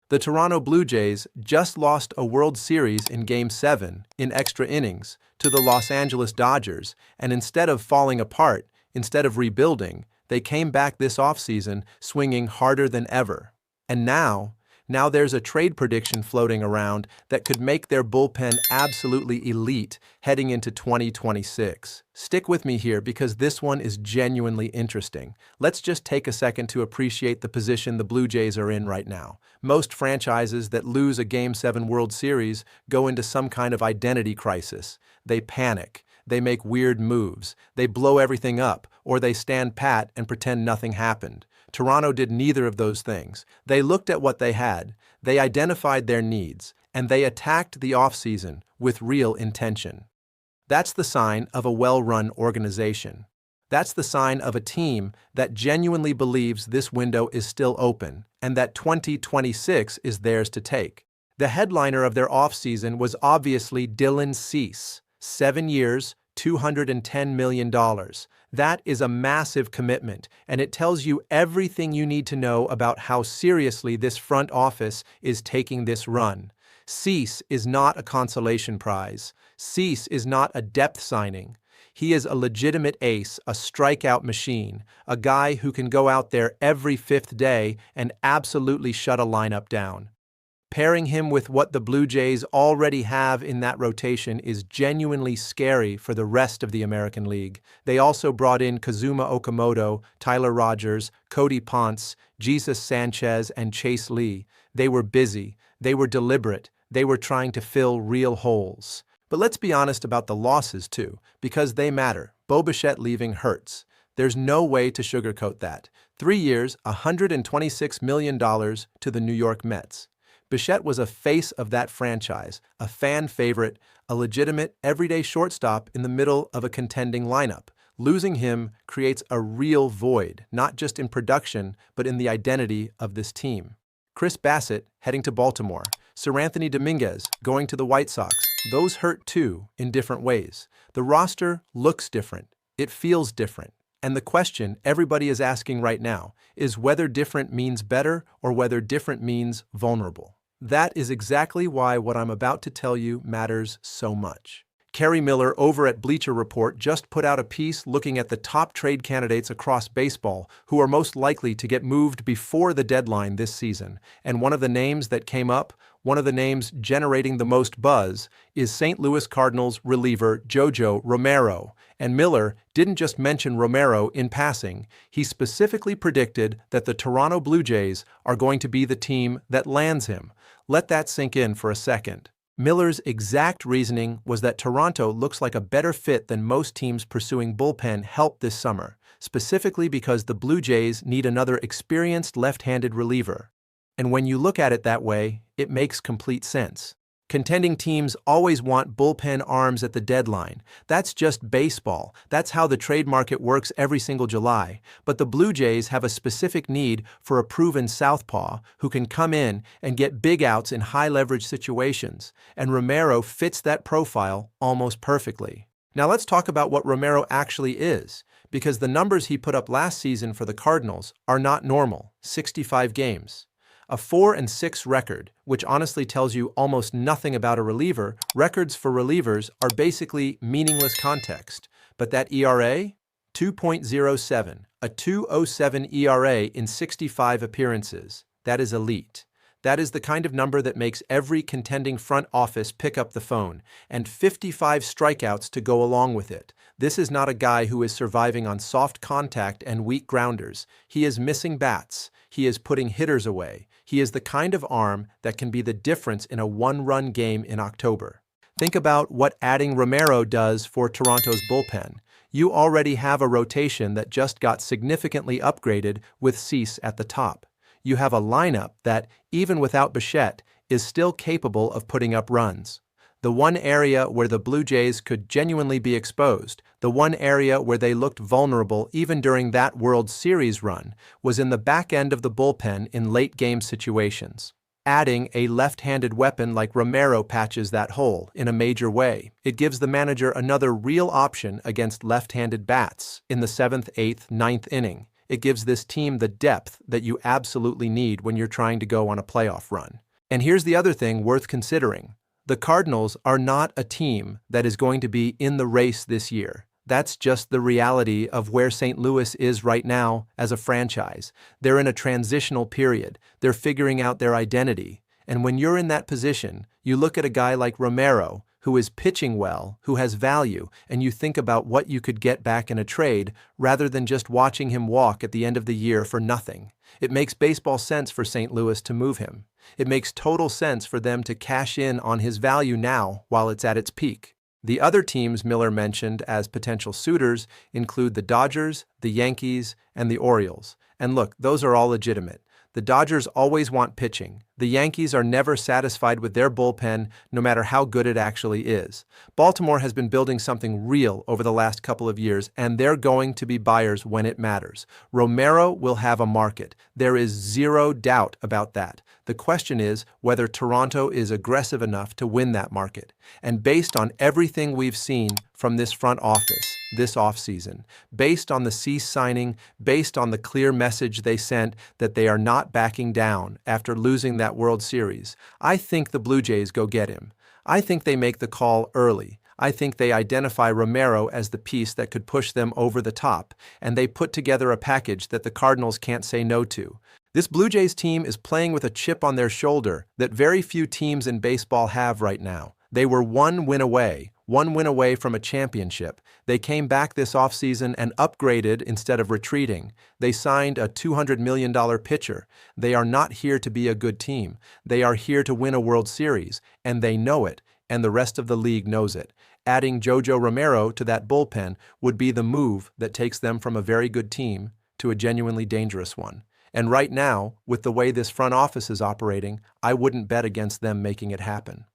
The Toronto Blue Jays just lost a World Series in Game 7 in extra innings to the Los Angeles Dodgers, and instead of falling apart, instead of rebuilding, they came back this offseason swinging harder than ever. And now there's a trade prediction floating around that could make their bullpen absolutely elite heading into 2026. Stick with me here because this one is genuinely interesting. Let's just take a second to appreciate the position the Blue Jays are in right now. Most franchises that lose a Game 7 World Series go into some kind of identity crisis. They panic. They make weird moves. They blow everything up, or they stand pat and pretend nothing happened. Toronto did neither of those things. They looked at what they had, they identified their needs, and they attacked the offseason with real intention. That's the sign of a well-run organization. That's the sign of a team that genuinely believes this window is still open and that 2026 is theirs to take. The headliner of their offseason was obviously Dylan Cease. 7 years, $210 million. That is a massive commitment, and it tells you everything you need to know about how seriously this front office is taking this run. Cease is not a consolation prize. Cease is not a depth signing. He is a legitimate ace, a strikeout machine, a guy who can go out there every fifth day and absolutely shut a lineup down. Pairing him with what the Blue Jays already have in that rotation is genuinely scary for the rest of the American League. They also brought in Kazuma Okamoto, Tyler Rogers, Cody Ponce, Jesus Sanchez, and Chase Lee. They were busy. They were deliberate. They were trying to fill real holes. But let's be honest about the losses, too, because they matter. Bo Bichette leaving hurts. There's no way to sugarcoat that. 3 years, $126 million to the New York Mets. Bichette was a face of that franchise, a fan favorite, a legitimate, everyday shortstop in the middle of a contending lineup. Losing him creates a real void, not just in production, but in the identity of this team. Chris Bassett heading to Baltimore, Seranthony Dominguez going to the White Sox. Those hurt too, in different ways. The roster looks different. It feels different. And the question everybody is asking right now is whether different means better or whether different means vulnerable. That is exactly why what I'm about to tell you matters so much. Kerry Miller over at Bleacher Report just put out a piece looking at the top trade candidates across baseball who are most likely to get moved before the deadline this season. And one of the names that came up, one of the names generating the most buzz, is St. Louis Cardinals reliever JoJo Romero. And Miller didn't just mention Romero in passing. He specifically predicted that the Toronto Blue Jays are going to be the team that lands him. Let that sink in for a second. Miller's exact reasoning was that Toronto looks like a better fit than most teams pursuing bullpen help this summer, specifically because the Blue Jays need another experienced left-handed reliever. And when you look at it that way, it makes complete sense. Contending teams always want bullpen arms at the deadline. That's just baseball. That's how the trade market works every single July. But the Blue Jays have a specific need for a proven southpaw who can come in and get big outs in high-leverage situations. And Romero fits that profile almost perfectly. Now let's talk about what Romero actually is, because the numbers he put up last season for the Cardinals are not normal. 65 games. A 4-6 record, which honestly tells you almost nothing about a reliever. Records for relievers are basically meaningless context. But that ERA? 2.07. A 2.07 ERA in 65 appearances. That is elite. That is the kind of number that makes every contending front office pick up the phone, and 55 strikeouts to go along with it. This is not a guy who is surviving on soft contact and weak grounders. He is missing bats. He is putting hitters away. He is the kind of arm that can be the difference in a one-run game in October. Think about what adding Romero does for Toronto's bullpen. You already have a rotation that just got significantly upgraded with Cease at the top. You have a lineup that, even without Bichette, is still capable of putting up runs. The one area where the Blue Jays could genuinely be exposed, the one area where they looked vulnerable even during that World Series run, was in the back end of the bullpen in late-game situations. Adding a left-handed weapon like Romero patches that hole in a major way. It gives the manager another real option against left-handed bats in the 7th, 8th, 9th inning. It gives this team the depth that you absolutely need when you're trying to go on a playoff run. And here's the other thing worth considering. The Cardinals are not a team that is going to be in the race this year. That's just the reality of where St. Louis is right now as a franchise. They're in a transitional period. They're figuring out their identity. And when you're in that position, you look at a guy like Romero, who is pitching well, who has value, and you think about what you could get back in a trade rather than just watching him walk at the end of the year for nothing. It makes baseball sense for St. Louis to move him. It makes total sense for them to cash in on his value now while it's at its peak. The other teams Miller mentioned as potential suitors include the Dodgers, the Yankees, and the Orioles. And look, those are all legitimate. The Dodgers always want pitching. The Yankees are never satisfied with their bullpen, no matter how good it actually is. Baltimore has been building something real over the last couple of years, and they're going to be buyers when it matters. Romero will have a market. There is zero doubt about that. The question is whether Toronto is aggressive enough to win that market. And based on everything we've seen from this front office this offseason, based on the Cease signing, based on the clear message they sent that they are not backing down after losing that World Series, I think the Blue Jays go get him. I think they make the call early. I think they identify Romero as the piece that could push them over the top, and they put together a package that the Cardinals can't say no to. This Blue Jays team is playing with a chip on their shoulder that very few teams in baseball have right now. They were one win away from a championship. They came back this offseason and upgraded instead of retreating. They signed a $200 million pitcher. They are not here to be a good team. They are here to win a World Series, and they know it, and the rest of the league knows it. Adding JoJo Romero to that bullpen would be the move that takes them from a very good team to a genuinely dangerous one. And right now, with the way this front office is operating, I wouldn't bet against them making it happen.